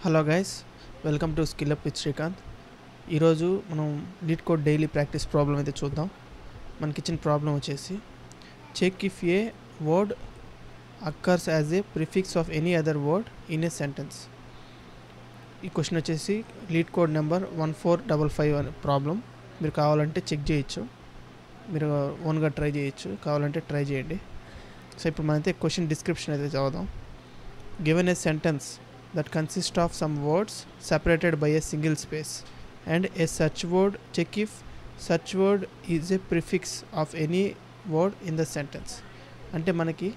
Hello guys, welcome to skill up with Srikanth. ఈరోజు మనం LeetCode daily practice problem అయితే చూద్దాం. మనకి ఇచ్చిన ప్రాబ్లం వచ్చేసి check if a word occurs as a prefix of any other word in a sentence. ఈ question వచ్చేసి LeetCode number 1455 అనే ప్రాబ్లం. మీరు కావాలంటే చెక్ చేయొచ్చు, మీరు ఓన్గా ట్రై చేయొచ్చు, కావాలంటే ట్రై చేయండి. సో ఇప్పుడు మనైతే క్వశ్చన్ డిస్క్రిప్షన్ అయితే చదువుదాం. Given a sentence that consists of some words separated by a single space and a search word, check if such word is a prefix of any word in the sentence. అంటే మనకి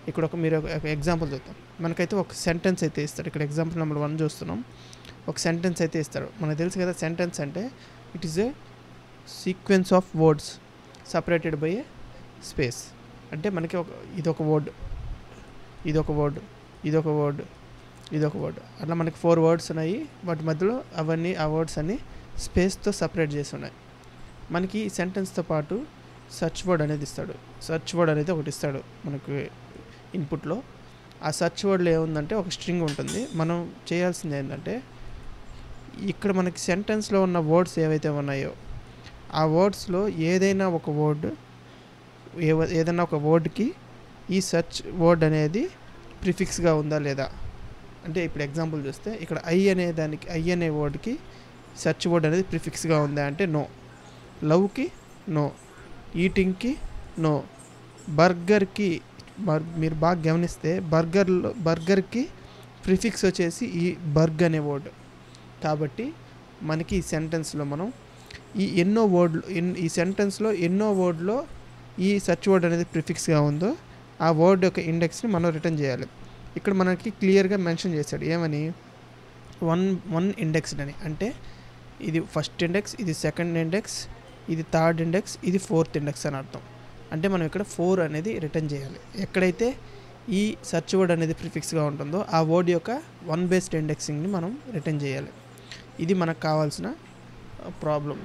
ఇక్కడ మీరు ఒక example చూద్దాం. మనకైతే ఒక sentence అయితే ఇస్తాడు. ఇక్కడ ఎగ్జాంపుల్ నెంబర్ 1 చూస్తున్నాం. ఒక సెంటెన్స్ అయితే ఇస్తాడు. మనకు తెలుసు కదా, సెంటెన్స్ అంటే it is a sequence of words separated by A space. అంటే మనకి ఇదొక వర్డ్, ఇదొక వర్డ్, ఇదొక వర్డ్, ఇదొక వర్డ్, అట్లా మనకి 4 వర్డ్స్ ఉన్నాయి. వాటి మధ్యలో ఆ వర్డ్స్ అన్ని స్పేస్తో సపరేట్ చేసి ఉన్నాయి. మనకి ఈ సెంటెన్స్తో పాటు సర్చ్ వర్డ్ అనేది ఇస్తాడు. సర్చ్ వర్డ్ అనేది ఒకటి ఇస్తాడు మనకి ఇన్పుట్లో. ఆ సర్చ్ వర్డ్లో ఏముందంటే ఒక స్ట్రింగ్ ఉంటుంది. మనం చేయాల్సింది ఏంటంటే ఇక్కడ మనకి సెంటెన్స్లో ఉన్న వర్డ్స్ ఏవైతే ఉన్నాయో ఆ వర్డ్స్లో ఏదైనా ఒక వర్డ్కి ఈ సర్చ్ వర్డ్ అనేది ప్రిఫిక్స్గా ఉందా లేదా. అంటే ఇప్పుడు ఎగ్జాంపుల్ చూస్తే ఇక్కడ ఐ అనే వర్డ్కి సర్చ్ వర్డ్ అనేది ప్రిఫిక్స్గా ఉందా అంటే నో. లవ్కి నో, ఈటింగ్కి నో, బర్గర్కి మీరు బాగా గమనిస్తే బర్గర్కి ప్రిఫిక్స్ వచ్చేసి ఈ బర్గ్ అనే వర్డ్. కాబట్టి మనకి ఈ సెంటెన్స్లో మనం ఈ సెంటెన్స్లో ఎన్నో వర్డ్లో ఈ సర్చ్ వర్డ్ అనేది ప్రిఫిక్స్గా ఉందో ఆ వర్డ్ యొక్క ఇండెక్స్ని మనం రిటర్న్ చేయాలి. ఇక్కడ మనకి క్లియర్గా మెన్షన్ చేశాడు ఏమని, వన్ ఇండెక్స్ అని. అంటే ఇది ఫస్ట్ ఇండెక్స్, ఇది సెకండ్ ఇండెక్స్, ఇది థర్డ్ ఇండెక్స్, ఇది ఫోర్త్ ఇండెక్స్ అని అర్థం. అంటే మనం ఇక్కడ 4 అనేది రిటర్న్ చేయాలి. ఎక్కడైతే ఈ సర్చ్ వర్డ్ అనేది ప్రిఫిక్స్గా ఉంటుందో ఆ వర్డ్ యొక్క 1 బేస్డ్ ఇండెక్సింగ్ని మనం రిటర్న్ చేయాలి. ఇది మనకు కావాల్సిన ప్రాబ్లం.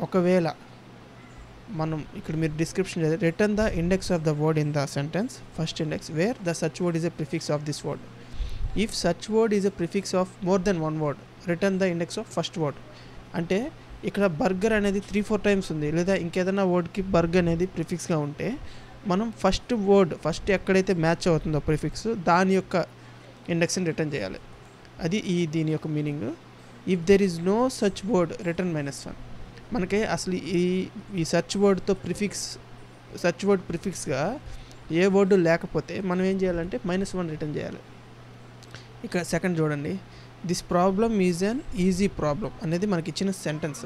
ఒకవేళ మనం ఇక్కడ మీరు డిస్క్రిప్షన్ చేయాలి, return the index of the word in the sentence first index wear the search word is a prefix of this word. If search word is a prefix of more than 1 word return the index of first word. అంటే ఇక్కడ burger అనేది 3-4 times ఉంది, లేదా ఇంకేదైనా వర్డ్కి burger అనేది ప్రిఫిక్స్గా ఉంటే మనం first ఎక్కడైతే మ్యాచ్ అవుతుందో ప్రిఫిక్స్ దాని యొక్క ఇండెక్స్ని రిటర్న్ చేయాలి. అది దీని యొక్క meaning. If there is no search word return -1. మనకి అసలు ఈ సర్చ్ వర్డ్ ప్రిఫిక్స్గా ఏ వర్డు లేకపోతే మనం ఏం చేయాలంటే -1 రిటర్న్ చేయాలి. ఇక్కడ సెకండ్ చూడండి, this problem is an easy problem అనేది మనకి ఇచ్చిన సెంటెన్స్.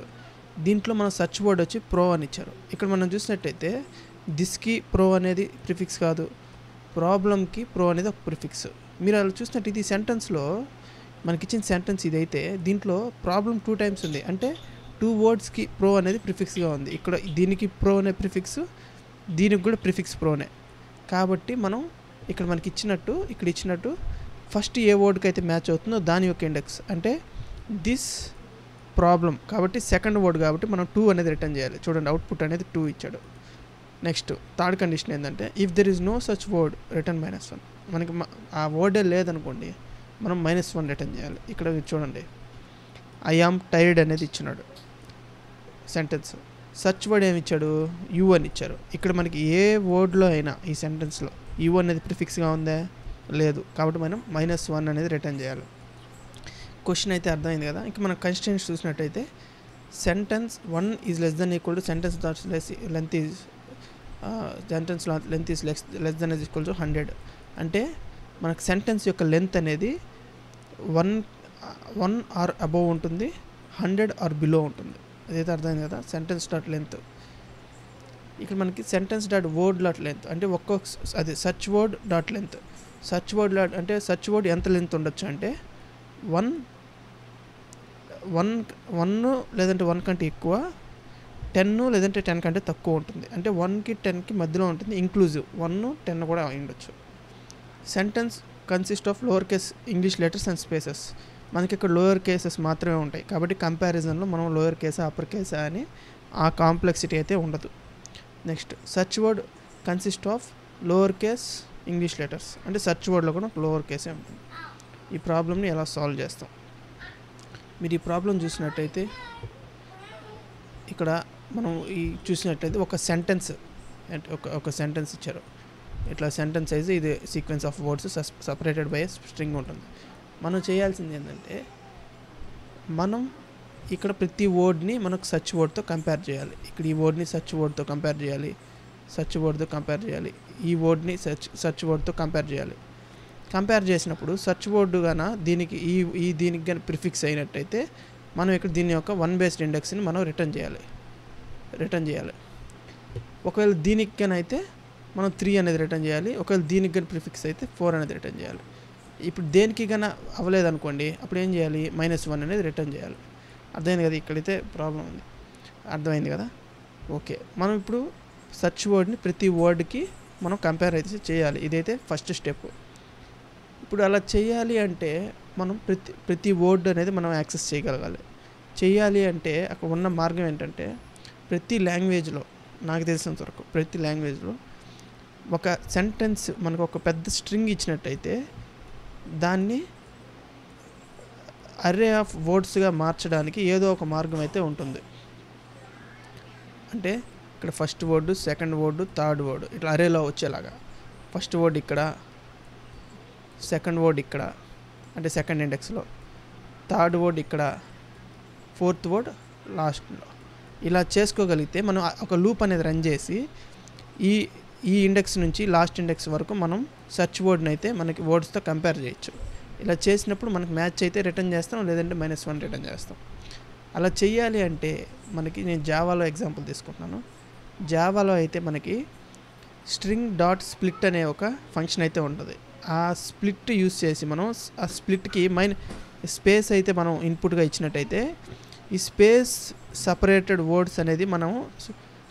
దీంట్లో మన సర్చ్ వర్డ్ వచ్చి ప్రో అని ఇచ్చారు. ఇక్కడ మనం చూసినట్టయితే దిస్కి ప్రో అనేది ప్రిఫిక్స్ కాదు, ప్రాబ్లమ్కి ప్రో అనేది ఒక ప్రిఫిక్స్. మీరు అలా చూసినట్టు ఇది సెంటెన్స్లో మనకి ఇచ్చిన సెంటెన్స్ ఇదైతే దీంట్లో ప్రాబ్లం 2 టైమ్స్ ఉంది. అంటే 2 వర్డ్స్కి ప్రో అనేది ప్రిఫిక్స్గా ఉంది. ఇక్కడ దీనికి ప్రో అనే ప్రిఫిక్స్, దీనికి కూడా ప్రిఫిక్స్ ప్రోనే. కాబట్టి మనం ఇక్కడ ఇచ్చినట్టు ఫస్ట్ ఏ వర్డ్కి అయితే మ్యాచ్ అవుతుందో దాని యొక్క ఇండెక్స్ అంటే దిస్ ప్రాబ్లం కాబట్టి సెకండ్ వర్డ్ కాబట్టి మనం 2 అనేది రిటర్న్ చేయాలి. చూడండి, అవుట్పుట్ అనేది 2 ఇచ్చాడు. నెక్స్ట్ థర్డ్ కండిషన్ ఏంటంటే if there is no such word return -1. మనకి ఆ వర్డే లేదనుకోండి మనం -1 రిటర్న్ చేయాలి. ఇక్కడ చూడండి, ఐ ఆమ్ టైర్డ్ అనేది ఇచ్చినాడు సెంటెన్స్. సర్చ్ వర్డ్ ఏమి ఇచ్చాడు, యూ అని ఇచ్చారు. ఇక్కడ మనకి ఏ వర్డ్లో అయినా ఈ సెంటెన్స్లో యూ అనేది ప్రిఫిక్స్గా ఉందా లేదు, కాబట్టి మనం -1 అనేది రిటర్న్ చేయాలి. క్వశ్చన్ అయితే అర్థమైంది కదా. ఇంకా మనం కన్స్టెంట్స్ చూసినట్టయితే sentence 1 is less than equal to sentence length is less than is equal to 100. అంటే మనకు సెంటెన్స్ యొక్క లెంత్ అనేది 1 ఆర్ అబోవ్ ఉంటుంది, 100 ఆర్ బిలో ఉంటుంది. అదైతే అర్థమైంది కదా. సెంటెన్స్ డాట్ లెంత్ ఇక్కడ మనకి sentence dot word dot length అంటే అదే search word dot length. Search word అంటే సర్చ్ వర్డ్ ఎంత లెంత్ ఉండొచ్చు అంటే 1 లేదంటే 1 కంటే ఎక్కువ, 10 లేదంటే 10 కంటే తక్కువ ఉంటుంది. అంటే 1కి 10కి మధ్యలో ఉంటుంది, ఇంక్లూజివ్ 1, 10 కూడా ఉండొచ్చు. Sentence consist of lower case English letters and spaces. మనకి ఇక్కడ లోయర్ కేసెస్ మాత్రమే ఉంటాయి కాబట్టి కంపారిజన్లో మనం లోయర్ కేసా అప్పర్ కేసా అని ఆ కాంప్లెక్సిటీ అయితే ఉండదు. Next search word consist of lower case English letters. అంటే సర్చ్ వర్డ్లో కూడా లోవర్ కేసే ఉంటుంది. ఈ ప్రాబ్లమ్ని ఎలా సాల్వ్ చేస్తాం మీరు ఈ ప్రాబ్లం చూసినట్టయితే ఇక్కడ మనం ఈ చూసినట్టయితే ఒక సెంటెన్స్ ఒక సెంటెన్స్ ఇచ్చారు. ఇట్లా సెంటెన్స్ అయితే ఇది sequence of words separated by string ఉంటుంది. మనం చేయాల్సింది ఏంటంటే మనం ఇక్కడ ప్రతి వర్డ్ని మనకు సర్చ్ వర్డ్తో కంపేర్ చేయాలి. ఇక్కడ ఈ వర్డ్ని సర్చ్ వర్డ్తో కంపేర్ చేయాలి, సర్చ్ వర్డ్తో కంపేర్ చేయాలి, ఈ వర్డ్ని సర్చ్ వర్డ్తో కంపేర్ చేయాలి. కంపేర్ చేసినప్పుడు సర్చ్ వర్డ్ గాన దీనికి కానీ ప్రిఫిక్స్ అయినట్టయితే మనం ఇక్కడ దీని యొక్క 1 బేస్డ్ ఇండెక్స్ని మనం రిటర్న్ చేయాలి. ఒకవేళ దీనికి కానీ అయితే మనం 3 అనేది రిటర్న్ చేయాలి. ఒకవేళ దీనికి కానీ ప్రిఫిక్స్ అయితే 4 అనేది రిటర్న్ చేయాలి. ఇప్పుడు దేనికి కానీ అవ్వలేదనుకోండి, అప్పుడు ఏం చేయాలి, -1 అనేది రిటర్న్ చేయాలి. అర్థమైంది కదా? ఇక్కడైతే ప్రాబ్లం ఉంది. అర్థమైంది కదా? ఓకే, మనం ఇప్పుడు సర్చ్ వర్డ్ని ప్రతి వర్డ్కి మనం కంపేర్ అయితే చేయాలి. ఇదైతే ఫస్ట్ స్టెప్. ఇప్పుడు అలా చేయాలి అంటే మనం ప్రతి వర్డ్ అనేది మనం యాక్సెస్ చేయగలగాలి. చేయాలి అంటే అక్కడ ఉన్న మార్గం ఏంటంటే ప్రతి లాంగ్వేజ్లో, నాకు తెలిసినంత వరకు ప్రతి లాంగ్వేజ్లో ఒక సెంటెన్స్ మనకు ఒక పెద్ద స్ట్రింగ్ ఇచ్చినట్టయితే దాన్ని అర్రే ఆఫ్ వర్డ్స్గా మార్చడానికి ఏదో ఒక మార్గం అయితే ఉంటుంది. అంటే ఇక్కడ first word, second word, third word ఇట్లా అర్రేలో వచ్చేలాగా ఫస్ట్ వర్డ్ ఇక్కడ, సెకండ్ వర్డ్ ఇక్కడ అంటే సెకండ్ ఇండెక్స్లో, థర్డ్ వర్డ్ ఇక్కడ, ఫోర్త్ వర్డ్ లాస్ట్లో. ఇలా చేసుకోగలిగితే మనం ఒక లూప్ అనేది రన్ చేసి ఈ ఇండెక్స్ నుంచి లాస్ట్ ఇండెక్స్ వరకు మనం సర్చ్ వర్డ్ని అయితే మనకి వర్డ్స్తో కంపేర్ చేయొచ్చు. ఇలా చేసినప్పుడు మనకి మ్యాచ్ అయితే రిటర్న్ చేస్తాం, లేదంటే -1 రిటర్న్ చేస్తాం. అలా చెయ్యాలి అంటే మనకి నేను జావాలో ఎగ్జాంపుల్ తీసుకుంటున్నాను. జావాలో అయితే మనకి string.split అనే ఒక ఫంక్షన్ అయితే ఉంటుంది. ఆ స్ప్లిట్ యూస్ చేసి మనం ఆ స్ప్లిట్కి స్పేస్ అయితే మనం ఇన్పుట్గా ఇచ్చినట్టయితే ఈ స్పేస్ సపరేటెడ్ వర్డ్స్ అనేది మనం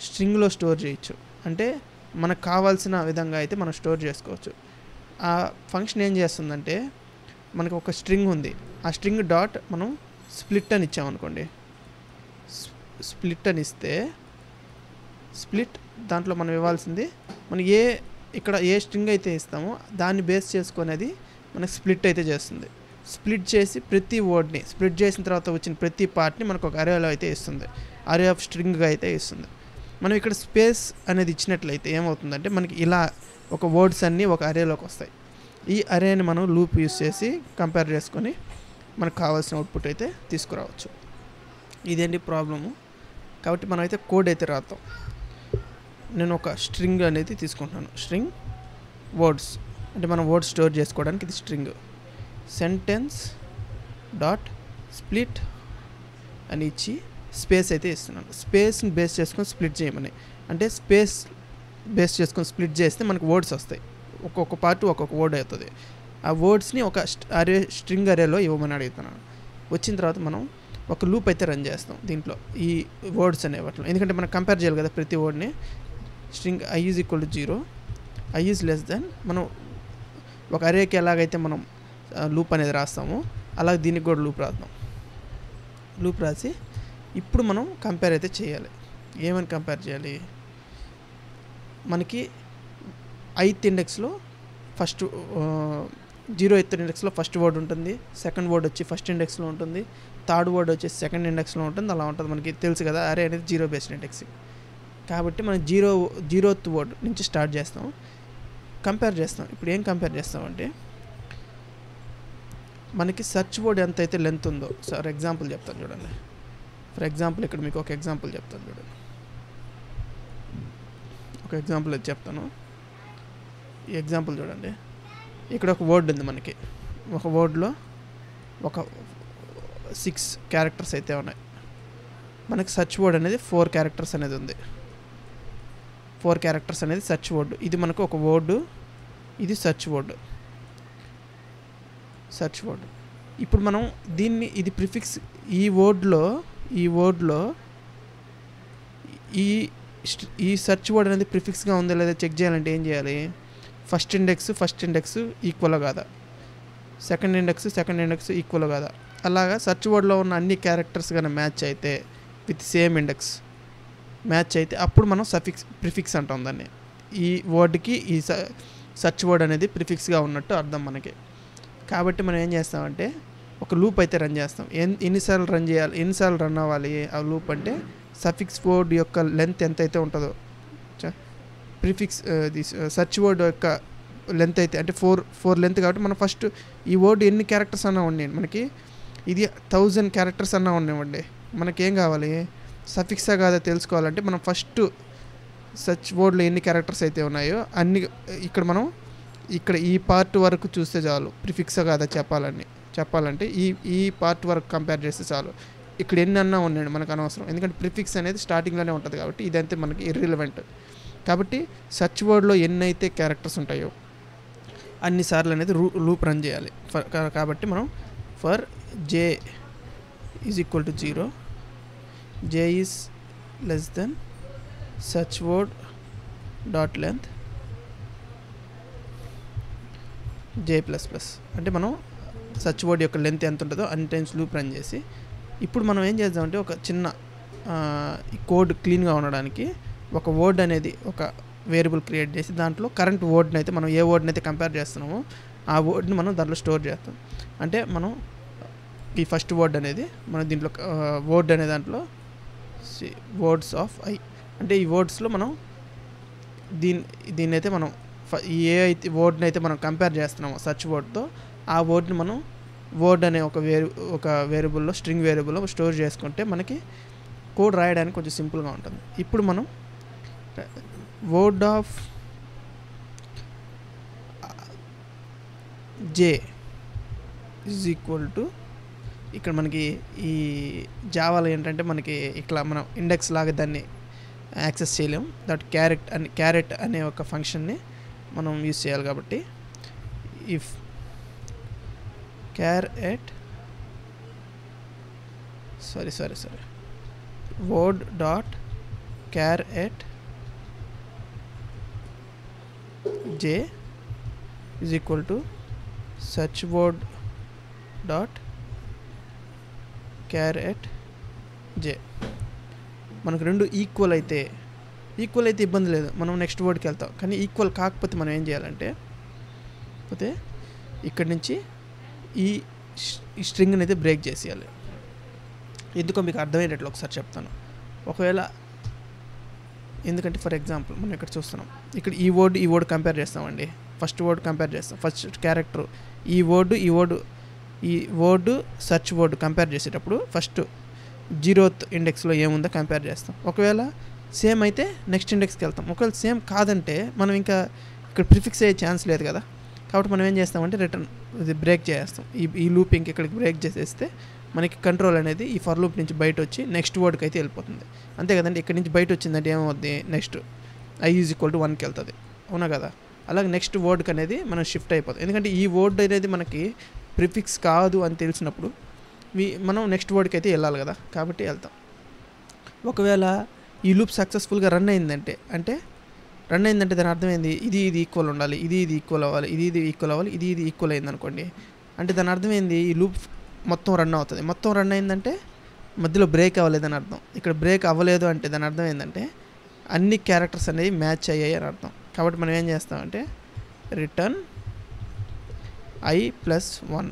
స్ట్రింగ్లో స్టోర్ చేయొచ్చు. అంటే మనకు కావాల్సిన విధంగా అయితే మనం స్టోర్ చేసుకోవచ్చు. ఆ ఫంక్షన్ ఏం చేస్తుందంటే మనకు ఒక స్ట్రింగ్ ఉంది, ఆ స్ట్రింగ్ డాట్ మనం స్ప్లిట్ అని ఇచ్చామనుకోండి, స్ప్లిట్ అని ఇస్తే స్ప్లిట్ దాంట్లో మనం ఇవ్వాల్సింది మనం ఇక్కడ ఏ స్ట్రింగ్ అయితే ఇస్తామో దాన్ని బేస్ చేసుకునేది మనకు స్ప్లిట్ అయితే చేస్తుంది. స్ప్లిట్ చేసి ప్రతి వర్డ్ని స్ప్లిట్ చేసిన తర్వాత వచ్చిన ప్రతి పార్ట్ని మనకు ఒక అరేలో అయితే ఇస్తుంది, అరే ఆఫ్ స్ట్రింగ్గా అయితే ఇస్తుంది. మనం ఇక్కడ స్పేస్ అనేది ఇచ్చినట్లయితే ఏమవుతుందంటే మనకి ఇలా ఒక వర్డ్స్ అన్నీ ఒక అరేలోకి వస్తాయి. ఈ అరేని మనం లూప్ యూస్ చేసి కంపేర్ చేసుకొని మనకు కావాల్సిన అవుట్పుట్ అయితే తీసుకురావచ్చు. ఇదేంటి ప్రాబ్లము. కాబట్టి మనం అయితే కోడ్ అయితే రాద్దాం. నేను ఒక స్ట్రింగ్ అనేది తీసుకుంటున్నాను, స్ట్రింగ్ వర్డ్స్ అంటే మనం వర్డ్స్ స్టోర్ చేసుకోవడానికి ఇది స్ట్రింగ్. సెంటెన్స్ డాట్ స్ప్లిట్ అని ఇచ్చి స్పేస్ అయితే ఇస్తున్నాను. స్పేస్ని బేస్ చేసుకొని స్ప్లిట్ చేయమని, అంటే స్పేస్ బేస్ చేసుకొని స్ప్లిట్ చేస్తే మనకు వర్డ్స్ వస్తాయి, ఒక్కొక్క పార్ట్ ఒక్కొక్క వర్డ్ అవుతుంది. ఆ వర్డ్స్ని ఒక స్ట్రింగ్ అరేలో ఇవ్వమని అడుగుతున్నాను. వచ్చిన తర్వాత మనం ఒక లూప్ అయితే రన్ చేస్తాం దీంట్లో ఈ వర్డ్స్ అనే వాటిలో, ఎందుకంటే మనం కంపేర్ చేయాలి కదా ప్రతి వర్డ్ని. స్ట్రింగ్ i = 0, i <, మనం ఒక అరేకి ఎలాగైతే మనం లూప్ అనేది రాస్తామో అలాగే దీనికి కూడా లూప్ రాద్దాం. లూప్ రాసి ఇప్పుడు మనం కంపేర్ అయితే చేయాలి. ఏమని కంపేర్ చేయాలి, మనకి ith ఇండెక్స్లో ఫస్ట్ 0th ఇండెక్స్లో ఫస్ట్ వర్డ్ ఉంటుంది, సెకండ్ వర్డ్ వచ్చి ఫస్ట్ ఇండెక్స్లో ఉంటుంది, థర్డ్ వర్డ్ వచ్చి సెకండ్ ఇండెక్స్లో ఉంటుంది. అలా ఉంటుంది, మనకి తెలుసు కదా అరే అనేది 0 బేస్డ్ ఇండెక్స్. కాబట్టి మనం 0th వర్డ్ నుంచి స్టార్ట్ చేస్తాం, కంపేర్ చేస్తాం. ఇప్పుడు ఏం కంపేర్ చేస్తామంటే మనకి సర్చ్ వర్డ్ ఎంత అయితే లెంత్ ఉందో, ఫర్ ఎగ్జాంపుల్ చెప్తాను చూడండి. ఫర్ ఎగ్జాంపుల్ ఇక్కడ మీకు ఒక ఎగ్జాంపుల్ చెప్తాను చూడండి. ఒక ఎగ్జాంపుల్ అది చెప్తాను. ఈ ఎగ్జాంపుల్ చూడండి. ఇక్కడ ఒక వర్డ్ ఉంది, మనకి ఒక వర్డ్లో ఒక 6 క్యారెక్టర్స్ అయితే ఉన్నాయి. మనకి సర్చ్ వర్డ్ అనేది 4 క్యారెక్టర్స్ అనేది ఉంది. 4 క్యారెక్టర్స్ అనేది సర్చ్ వర్డ్. ఇది మనకు ఒక వర్డ్, ఇది సర్చ్ వర్డ్. ఇప్పుడు మనం దీన్ని ఇది ప్రిఫిక్స్ ఈ వర్డ్లో ఈ సర్చ్ వర్డ్ అనేది ప్రిఫిక్స్గా ఉందా లేదా చెక్ చేయాలంటే ఏం చేయాలి, ఫస్ట్ ఇండెక్స్ ఈక్వల్ కాదా, సెకండ్ ఇండెక్స్ ఈక్వల్ కాదా, అలాగా సర్చ్ వర్డ్లో ఉన్న అన్ని క్యారెక్టర్స్ కానీ మ్యాచ్ అయితే విత్ సేమ్ ఇండెక్స్ మ్యాచ్ అయితే అప్పుడు మనం ప్రిఫిక్స్ అంటాం దాన్ని. ఈ వర్డ్కి ఈ సర్చ్ వర్డ్ అనేది ప్రిఫిక్స్గా ఉన్నట్టు అర్థం మనకి. కాబట్టి మనం ఏం చేస్తామంటే ఒక లూప్ అయితే రన్ చేస్తాం. ఎన్నిసార్లు రన్ చేయాలి, ఎన్నిసార్లు రన్ అవ్వాలి ఆ లూప్ అంటే సఫిక్స్ వర్డ్ యొక్క లెంత్ ఎంతైతే ఉంటుందో, ప్రిఫిక్స్ సెర్చ్ వర్డ్ యొక్క లెంత్ అయితే అంటే 4 లెంత్ కాబట్టి మనం ఫస్ట్ ఈ వర్డ్ ఎన్ని క్యారెక్టర్స్ అన్నా ఉండండి, మనకి ఇది 1000 క్యారెక్టర్స్ అన్నా ఉండేవండి, మనకేం కావాలి సఫిక్సా కాదా తెలుసుకోవాలంటే మనం ఫస్ట్ సెర్చ్ వర్డ్లో ఎన్ని క్యారెక్టర్స్ అయితే ఉన్నాయో అన్ని మనం ఇక్కడ ఈ పార్ట్ వరకు చూస్తే చాలు, ప్రిఫిక్సా కాదా చెప్పాలంటే ఈ పార్ట్ వరకు కంపేర్ చేస్తే చాలు. ఇక్కడ ఎన్ని అన్నా ఉండండి మనకు అనవసరం, ఎందుకంటే ప్రిఫిక్స్ అనేది స్టార్టింగ్లోనే ఉంటుంది కాబట్టి ఇదంతే మనకి ఇర్రిలవెంట్. కాబట్టి సెర్చ్ వర్డ్లో ఎన్నైతే క్యారెక్టర్స్ ఉంటాయో అన్నిసార్లు అనేది లూప్ రన్ చేయాలి. కాబట్టి మనం for j is equal to 0, j is less than search word dot length j plus plus అంటే మనం సెర్చ్ వర్డ్ యొక్క లెంత్ ఎంత ఉంటుందో అన్ని టైమ్స్ లూప్ రన్ చేసి, ఇప్పుడు మనం ఏం చేద్దామంటే ఒక చిన్న కోడ్ క్లీన్గా ఉండడానికి ఒక వర్డ్ అనేది ఒక వేరియబుల్ క్రియేట్ చేసి దాంట్లో కరెంట్ వర్డ్ని అయితే మనం ఏ వర్డ్ని అయితే కంపేర్ చేస్తున్నామో ఆ వర్డ్ని మనం దాంట్లో స్టోర్ చేస్తాం. అంటే మనం ఈ ఫస్ట్ వర్డ్ అనేది మనం దీంట్లో వర్డ్ అనే దాంట్లో వర్డ్స్ ఆఫ్ ఐ అంటే ఈ వర్డ్స్లో మనం దీన్ని అయితే మనం ఏ అయితే వర్డ్ని అయితే మనం కంపేర్ చేస్తున్నామో సెర్చ్ వర్డ్తో ఆ వర్డ్ని మనం వర్డ్ అనే ఒక వేరియబుల్లో స్ట్రింగ్ వేరియబుల్లో స్టోర్ చేసుకుంటే మనకి కోడ్ రాయడానికి కొంచెం సింపుల్గా ఉంటుంది. ఇప్పుడు మనం word of j is equal to ఇక్కడ మనకి ఈ జావాలో ఏంటంటే మనకి ఇట్లా మనం ఇండెక్స్ లాగా దాన్ని యాక్సెస్ చేయలేం, దట్ క్యారెట్ అనే ఒక ఫంక్షన్ని మనం యూజ్ చేయాలి. కాబట్టి if carrot word dot carrot j is equal to search word dot carrot j మనకు రెండు ఈక్వల్ అయితే ఇబ్బంది లేదు, మనం నెక్స్ట్ వర్డ్కి వెళ్తాం. కానీ ఈక్వల్ కాకపోతే మనం ఏం చేయాలంటే ఇక్కడి నుంచి ఈ స్ట్రింగ్ని అయితే బ్రేక్ చేసేయాలి. ఎందుకో మీకు అర్థమయ్యేటట్లు ఒకసారి చెప్తాను. ఒకవేళ ఎందుకంటే ఫర్ ఎగ్జాంపుల్ మనం ఇక్కడ చూస్తున్నాం, ఇక్కడ ఈ వర్డ్ కంపేర్ చేస్తామండి, ఫస్ట్ వర్డ్ కంపేర్ చేస్తాం, ఫస్ట్ క్యారెక్టర్ ఈ వర్డ్ సెర్చ్ వర్డ్ కంపేర్ చేసేటప్పుడు ఫస్ట్ 0th ఇండెక్స్లో ఏముందో కంపేర్ చేస్తాం. ఒకవేళ సేమ్ అయితే నెక్స్ట్ ఇండెక్స్కి వెళ్తాం. ఒకవేళ సేమ్ కాదంటే మనం ఇంకా ఇక్కడ ప్రిఫిక్స్ అయ్యే ఛాన్స్ లేదు కదా. కాబట్టి మనం ఏం చేస్తామంటే రిటర్న్ ఇది బ్రేక్ చేస్తాం. ఈ లూపింగ్ ఇక్కడికి బ్రేక్ చేసేస్తే మనకి కంట్రోల్ అనేది ఈ ఫర్ లూప్ నుంచి బయట వచ్చి నెక్స్ట్ వర్డ్కి అయితే వెళ్ళిపోతుంది. అంతే కదండి. ఇక్కడ నుంచి బయట వచ్చిందంటే ఏమవుద్ది, next i is equal to 1కి వెళ్తుంది, అవునా కదా. అలాగే నెక్స్ట్ వర్డ్కి అనేది మనం షిఫ్ట్ అయిపోతుంది. ఎందుకంటే ఈ వర్డ్ అనేది మనకి ప్రిఫిక్స్ కాదు అని తెలిసినప్పుడు మనం నెక్స్ట్ వర్డ్కి అయితే వెళ్ళాలి కదా, కాబట్టి వెళ్తాం. ఒకవేళ ఈ లూప్ సక్సెస్ఫుల్గా రన్ అయిందంటే దాని అర్థమైంది ఇది ఈక్వల్ ఉండాలి, ఇది ఈక్వల్ అవ్వాలి, ఇది ఈక్వల్ అవ్వాలి, ఇది ఈక్వల్ అయింది అనుకోండి. అంటే దాని అర్థమైంది ఈ లూప్ మొత్తం రన్ అవుతుంది. మొత్తం రన్ అయిందంటే మధ్యలో బ్రేక్ అవ్వలేదని అర్థం. ఇక్కడ బ్రేక్ అవ్వలేదు అంటే దాని అర్థం ఏంటంటే అన్ని క్యారెక్టర్స్ అనేవి మ్యాచ్ అయ్యాయి అని అర్థం. కాబట్టి మనం ఏం చేస్తామంటే రిటర్న్ i+1.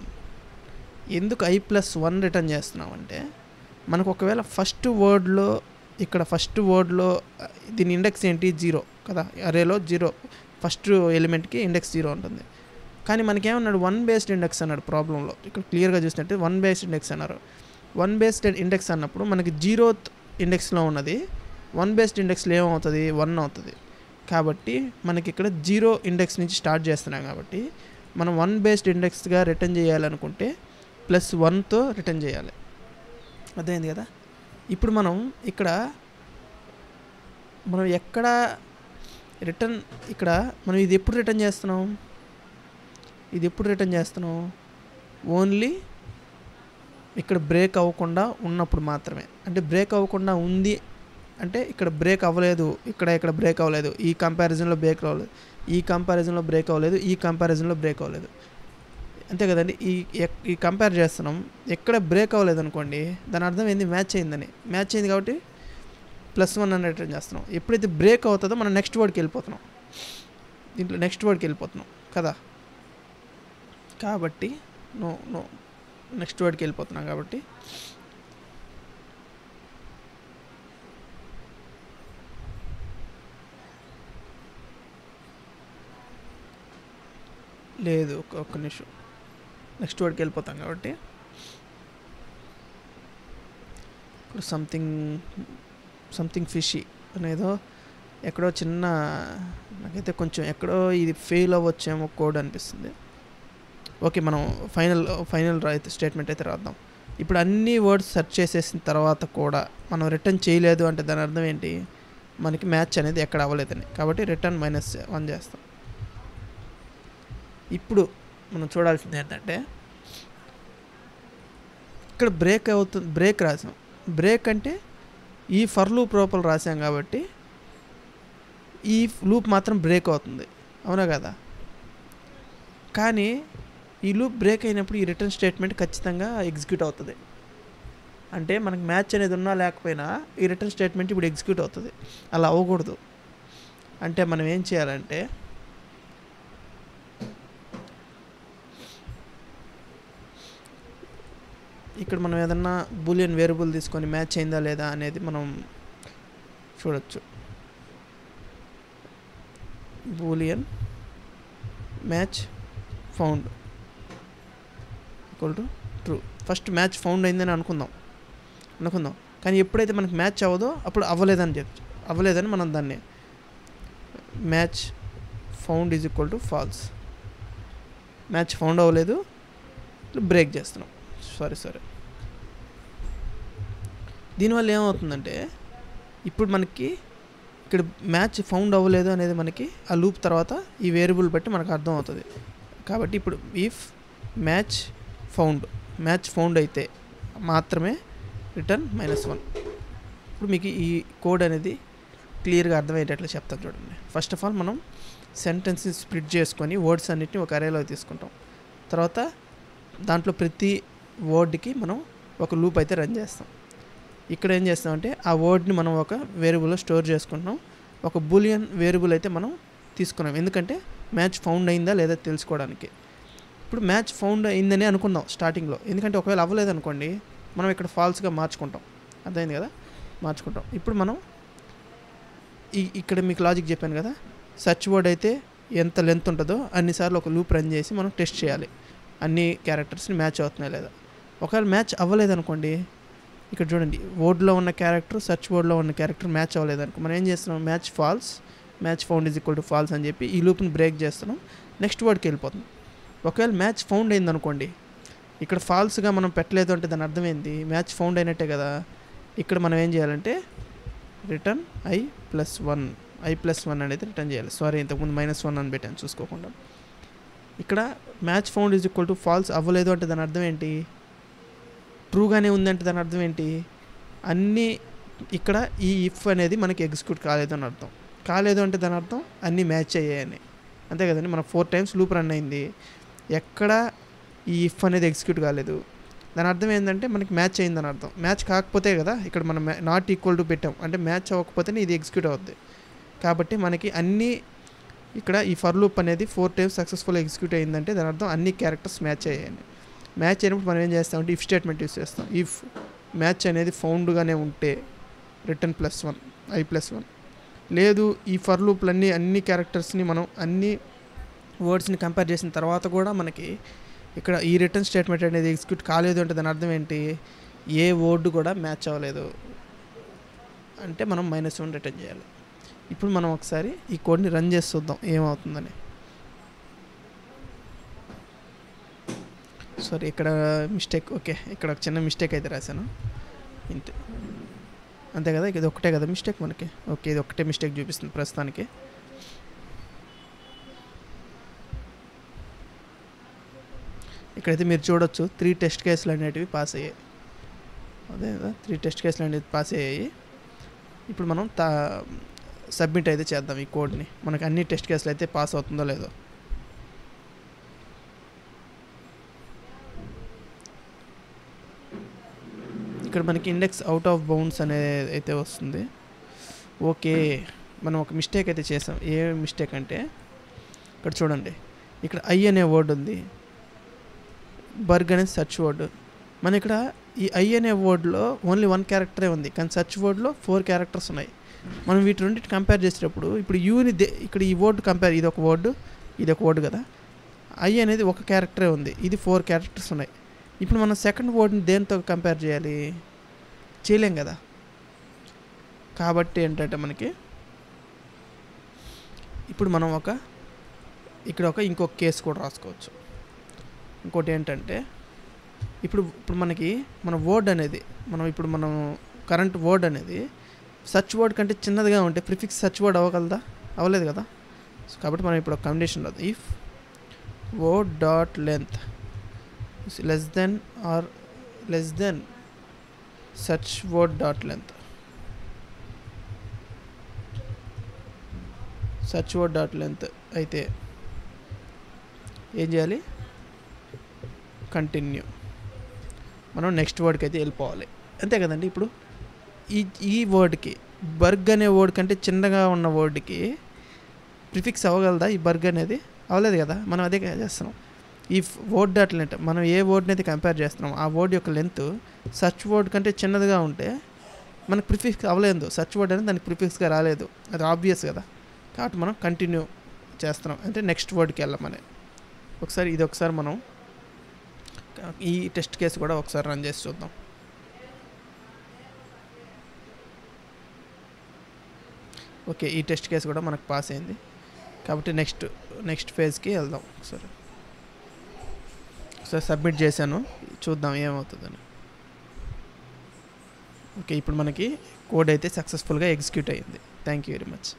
ఎందుకు i+1 రిటర్న్ చేస్తున్నామంటే మనకు ఒకవేళ ఫస్ట్ వర్డ్లో దీని ఇండెక్స్ ఏంటి 0 కదా, అరేలో 0 ఫస్ట్ ఎలిమెంట్కి ఇండెక్స్ 0 ఉంటుంది. కానీ మనకేమన్నాడు 1 బేస్డ్ ఇండెక్స్ అన్నాడు ప్రాబ్లంలో. ఇక్కడ క్లియర్గా చూసినట్టు 1 బేస్డ్ ఇండెక్స్ అన్నారు. 1 బేస్డ్ ఇండెక్స్ అన్నప్పుడు మనకి 0th ఇండెక్స్లో ఉన్నది 1 బేస్డ్ ఇండెక్స్లో ఏమవుతుంది 1 అవుతుంది. కాబట్టి మనకి ఇక్కడ 0 ఇండెక్స్ నుంచి స్టార్ట్ చేస్తున్నాం కాబట్టి మనం 1 బేస్డ్ ఇండెక్స్గా రిటర్న్ చేయాలనుకుంటే +1తో రిటర్న్ చేయాలి. అర్థమైంది కదా. ఇప్పుడు మనం ఇక్కడ ఇది ఎప్పుడు రిటర్న్ చేస్తున్నాం, ఓన్లీ ఇక్కడ బ్రేక్ అవ్వకుండా ఉన్నప్పుడు మాత్రమే. అంటే బ్రేక్ అవ్వకుండా ఉంది అంటే ఇక్కడ బ్రేక్ అవ్వలేదు, ఇక్కడ బ్రేక్ అవ్వలేదు, ఈ కంపారిజన్లో బ్రేక్ అవ్వలేదు, ఈ కంపారిజన్లో బ్రేక్ అవ్వలేదు, ఈ కంపారిజన్లో బ్రేక్ అవ్వలేదు, అంతే కదండి. ఈ కంపేర్ చేస్తున్నాం, ఎక్కడ బ్రేక్ అవ్వలేదు అనుకోండి దాని అర్థం ఏంది, మ్యాచ్ అయింది కాబట్టి +1 అని రిటర్న్ చేస్తున్నాం. ఎప్పుడైతే బ్రేక్ అవుతుందో మనం నెక్స్ట్ వర్డ్కి వెళ్ళిపోతున్నాం, దీంట్లో నెక్స్ట్ వర్డ్కి వెళ్ళిపోతున్నాం కదా. కాబట్టి నెక్స్ట్ వర్డ్కి వెళ్ళిపోతున్నాం కాబట్టి లేదు ఒక్క నిమిషం నెక్స్ట్ వర్డ్కి వెళ్ళిపోతాం కాబట్టి ఇప్పుడు సంథింగ్ ఫిషీ అనేదో ఎక్కడో చిన్న నాకైతే కొంచెం ఎక్కడో ఇది ఫెయిల్ అవ్వచ్చేమో కోడ్ అనిపిస్తుంది. ఓకే, మనం ఫైనల్ స్టేట్మెంట్ అయితే రాద్దాం. ఇప్పుడు అన్ని వర్డ్స్ సెర్చ్ చేసేసిన తర్వాత కూడా మనం రిటర్న్ చేయలేదు అంటే దాని అర్థం ఏంటి, మనకి మ్యాచ్ అనేది ఎక్కడ అవ్వలేదని. కాబట్టి రిటర్న్ -1 చేస్తాం. ఇప్పుడు మనం చూడాల్సింది ఏంటంటే ఇక్కడ బ్రేక్ రాసాం. బ్రేక్ అంటే ఈ ఫర్ లూప్ లోపల రాసాం కాబట్టి ఈ లూప్ మాత్రం బ్రేక్ అవుతుంది, అవునా కదా? కానీ ఈ లూప్ బ్రేక్ అయినప్పుడు ఈ రిటర్న్ స్టేట్మెంట్ ఖచ్చితంగా ఎగ్జిక్యూట్ అవుతుంది. అంటే మనకి మ్యాచ్ అనేది ఉన్నా లేకపోయినా ఈ రిటర్న్ స్టేట్మెంట్ ఇప్పుడు ఎగ్జిక్యూట్ అవుతుంది. అలా అవ్వకూడదు. అంటే మనం ఏం చేయాలంటే ఇక్కడ మనం ఏదన్నా బూలియన్ వేరియబుల్ తీసుకొని మ్యాచ్ అయిందా లేదా అనేది మనం చూడొచ్చు. Boolean match found equal to true. First match found అయిందని అనుకుందాం. కానీ ఎప్పుడైతే మనకి మ్యాచ్ అవ్వదో అప్పుడు అవ్వలేదని మనం దాన్ని match found is equal to falls. Match found అవ్వలేదు, బ్రేక్ చేస్తున్నాం. సారీ దీనివల్ల ఏమవుతుందంటే ఇప్పుడు మనకి ఇక్కడ మ్యాచ్ ఫౌండ్ అవ్వలేదు అనేది మనకి ఆ లూప్ తర్వాత ఈ వేరియబుల్ బట్టి మనకు అర్థం అవుతుంది. కాబట్టి ఇప్పుడు ఇఫ్ మ్యాచ్ ఫౌండ్ అయితే మాత్రమే రిటర్న్ -1. ఇప్పుడు మీకు ఈ కోడ్ అనేది క్లియర్గా అర్థమయ్యేటట్లు చెప్తాను చూడండి. ఫస్ట్ ఆఫ్ ఆల్ మనం సెంటెన్స్ని స్ప్లిట్ చేసుకొని వర్డ్స్ అన్నిటిని ఒక అరేలో తీసుకుంటాం. తర్వాత దాంట్లో ప్రతి వర్డ్కి మనం ఒక లూప్ అయితే రన్ చేస్తాం. ఇక్కడ ఏం చేస్తామంటే ఆ వర్డ్ని మనం ఒక వేరియబుల్లో స్టోర్ చేసుకుంటున్నాం. ఒక బూలియన్ వేరియబుల్ అయితే మనం తీసుకున్నాం, ఎందుకంటే మ్యాచ్ ఫౌండ్ అయిందా లేదా తెలుసుకోవడానికి. ఇప్పుడు మ్యాచ్ ఫౌండ్ అయిందని అనుకుందాం స్టార్టింగ్లో, ఎందుకంటే ఒకవేళ అవ్వలేదు అనుకోండి మనం ఇక్కడ ఫాల్స్గా మార్చుకుంటాం. అర్థమైంది కదా? మార్చుకుంటాం. ఇప్పుడు మనం ఇక్కడ మీకు లాజిక్ చెప్పాను కదా, సెర్చ్ వర్డ్ అయితే ఎంత లెంత్ ఉంటుందో అన్నిసార్లు ఒక లూప్ రన్ చేసి మనం టెస్ట్ చేయాలి అన్ని క్యారెక్టర్స్ని మ్యాచ్ అవుతున్నాయి లేదా. ఒకవేళ మ్యాచ్ అవ్వలేదనుకోండి, ఇక్కడ చూడండి వర్డ్లో ఉన్న క్యారెక్టర్ సెర్చ్ వర్డ్లో ఉన్న క్యారెక్టర్ మ్యాచ్ అవ్వలేదనుకో మనం ఏం చేస్తున్నాం, match found is equal to falls అని చెప్పి ఈ లూప్ని బ్రేక్ చేస్తున్నాం. నెక్స్ట్ వర్డ్కి వెళ్ళిపోతుంది. ఒకవేళ మ్యాచ్ ఫౌండ్ అయిందనుకోండి, ఇక్కడ ఫాల్స్గా మనం పెట్టలేదు అంటే దాని అర్థం ఏంది, మ్యాచ్ ఫౌండ్ అయినట్టే కదా. ఇక్కడ మనం ఏం చేయాలంటే రిటర్న్ i+1 అనేది రిటర్న్ చేయాలి. సారీ, ఇంతకుముందు -1 అని పెట్టాను చూసుకోకుండా. ఇక్కడ match found is equal to falls అవ్వలేదు అంటే దాని అర్థం ఏంటి, ట్రూగానే ఉందంటే దాని అర్థం ఏంటి, అన్నీ ఇక్కడ ఈ ఇఫ్ అనేది మనకి ఎగ్జిక్యూట్ కాలేదు అని అర్థం. కాలేదు అంటే దాని అర్థం అన్నీ మ్యాచ్ అయ్యాయని, అంతే కదండి. మనం 4 టైమ్స్ లూప్ రన్ అయింది, ఎక్కడ ఈ ఇఫ్ అనేది ఎగ్జిక్యూట్ కాలేదు. దాని అర్థం ఏంటంటే మనకి మ్యాచ్ అయిందని అర్థం. మ్యాచ్ కాకపోతే కదా ఇక్కడ మనం నాట్ ఈక్వల్ టు పెట్టాం, అంటే మ్యాచ్ అవ్వకపోతేనే ఇది ఎగ్జిక్యూట్ అవుద్ది. కాబట్టి మనకి అన్నీ ఇక్కడ ఈ ఫర్ లూప్ అనేది 4 టైమ్స్ సక్సెస్ఫుల్ ఎగ్జిక్యూట్ అయిందంటే దాని అర్థం అన్ని క్యారెక్టర్స్ మ్యాచ్ అయ్యాయని. మ్యాచ్ అయినప్పుడు మనం ఏం చేస్తామంటే ఇఫ్ స్టేట్మెంట్ యూస్ చేస్తాం. ఇఫ్ మ్యాచ్ అనేది ఫౌండ్గానే ఉంటే రిటర్న్ i+1. లేదు ఈ ఫర్ లూప్లన్నీ అన్ని క్యారెక్టర్స్ని మనం అన్ని వర్డ్స్ని కంపేర్ చేసిన తర్వాత కూడా మనకి ఇక్కడ ఈ రిటర్న్ స్టేట్మెంట్ అనేది ఎగ్జిక్యూట్ కాలేదు అంటే దాని అర్థం ఏంటి, ఏ వర్డ్ కూడా మ్యాచ్ అవ్వలేదు అంటే మనం -1 రిటర్న్ చేయాలి. ఇప్పుడు మనం ఒకసారి ఈ కోడ్ని రన్ చేసి చూద్దాం ఏమవుతుందని. సారీ, ఇక్కడ మిస్టేక్. ఓకే, ఇక్కడ ఒక చిన్న మిస్టేక్ అయితే రాశాను. అంతే కదా, ఇది ఒకటే కదా మిస్టేక్ మనకి. ఓకే, ఇది ఒకటే మిస్టేక్ చూపిస్తుంది ప్రస్తుతానికి. ఇక్కడైతే మీరు చూడొచ్చు 3 టెస్ట్ కేసులు అనేటివి పాస్ అయ్యాయి. అదే కదా, 3 టెస్ట్ కేసులు అనేవి పాస్ అయ్యాయి. ఇప్పుడు మనం సబ్మిట్ అయితే చేద్దాం ఈ కోడ్ని, మనకి అన్ని టెస్ట్ కేసులు అయితే పాస్ అవుతుందో లేదో. ఇక్కడ మనకి ఇండెక్స్ అవుట్ ఆఫ్ బౌండ్స్ అనేది అయితే వస్తుంది. ఓకే, మనం ఒక మిస్టేక్ అయితే చేసాం. ఏ మిస్టేక్ అంటే ఇక్కడ చూడండి, ఇక్కడ ఐ అనే వర్డ్ ఉంది, బర్గ్ అనేది సెర్చ్ వర్డ్, మన ఇక్కడ ఈ ఐ అనే వర్డ్లో ఓన్లీ 1 క్యారెక్టరే ఉంది, కానీ సర్చ్ వర్డ్లో 4 క్యారెక్టర్స్ ఉన్నాయి. మనం వీటి రెండింటి కంపేర్ చేసేటప్పుడు ఇప్పుడు యూని ఇక్కడ ఈ వర్డ్ కంపేర్, ఇది ఒక వర్డ్ కదా, ఐ అనేది 1 క్యారెక్టరే ఉంది, ఇది 4 క్యారెక్టర్స్ ఉన్నాయి. ఇప్పుడు మనం సెకండ్ వర్డ్ని దేంతో కంపేర్ చేయాలి? చేయలేం కదా. కాబట్టి ఏంటంటే మనకి ఇప్పుడు మనం ఇక్కడ ఇంకొక కేసు కూడా రాసుకోవచ్చు. ఇంకోటి ఏంటంటే ఇప్పుడు మనకి మన వర్డ్ అనేది మనం కరెంట్ వర్డ్ అనేది సర్చ్ వర్డ్ కంటే చిన్నదిగా ఉంటే ప్రిఫిక్స్ సర్చ్ వర్డ్ అవ్వగలదా? అవ్వలేదు కదా. సో కాబట్టి మనం ఇప్పుడు ఒక కండిషన్ రాదు, if word dot length less than search word dot length, search word dot length అయితే ఏం చేయాలి? కంటిన్యూ, మనం నెక్స్ట్ వర్డ్కి అయితే వెళ్ళిపోవాలి, అంతే కదండి. ఇప్పుడు ఈ వర్డ్కి బర్గ్ అనే వర్డ్ కంటే చిన్నగా ఉన్న వర్డ్కి ప్రిఫిక్స్ అవ్వగలదా? ఈ బర్గ్ అనేది అవ్వలేదు కదా. మనం అదే చేస్తున్నాం. ఈ వర్డ్ డాట్ లెంత్, మనం ఏ వర్డ్ని అయితే కంపేర్ చేస్తున్నాం ఆ వర్డ్ యొక్క లెంత్ సర్చ్ వర్డ్ కంటే చిన్నదిగా ఉంటే మనకు ప్రిఫిక్స్ అవ్వలేదు. సర్చ్ వర్డ్ అనేది దానికి ప్రిఫిక్స్గా రాలేదు, అది ఆబ్వియస్ కదా. కాబట్టి మనం కంటిన్యూ చేస్తున్నాం, అంటే నెక్స్ట్ వర్డ్కి వెళ్ళమని. ఒకసారి మనం ఈ టెస్ట్ కేసు కూడా ఒకసారి రన్ చేసి చూద్దాం. ఓకే, ఈ టెస్ట్ కేసు కూడా మనకు పాస్ అయింది. కాబట్టి నెక్స్ట్ ఫేజ్కి వెళ్దాం. ఒకసారి సబ్మిట్ చేశాను, చూద్దాం ఏమవుతుందని. ఓకే, ఇప్పుడు మనకి కోడ్ అయితే సక్సెస్ఫుల్గా ఎగ్జిక్యూట్ అయ్యింది. Thank you very much.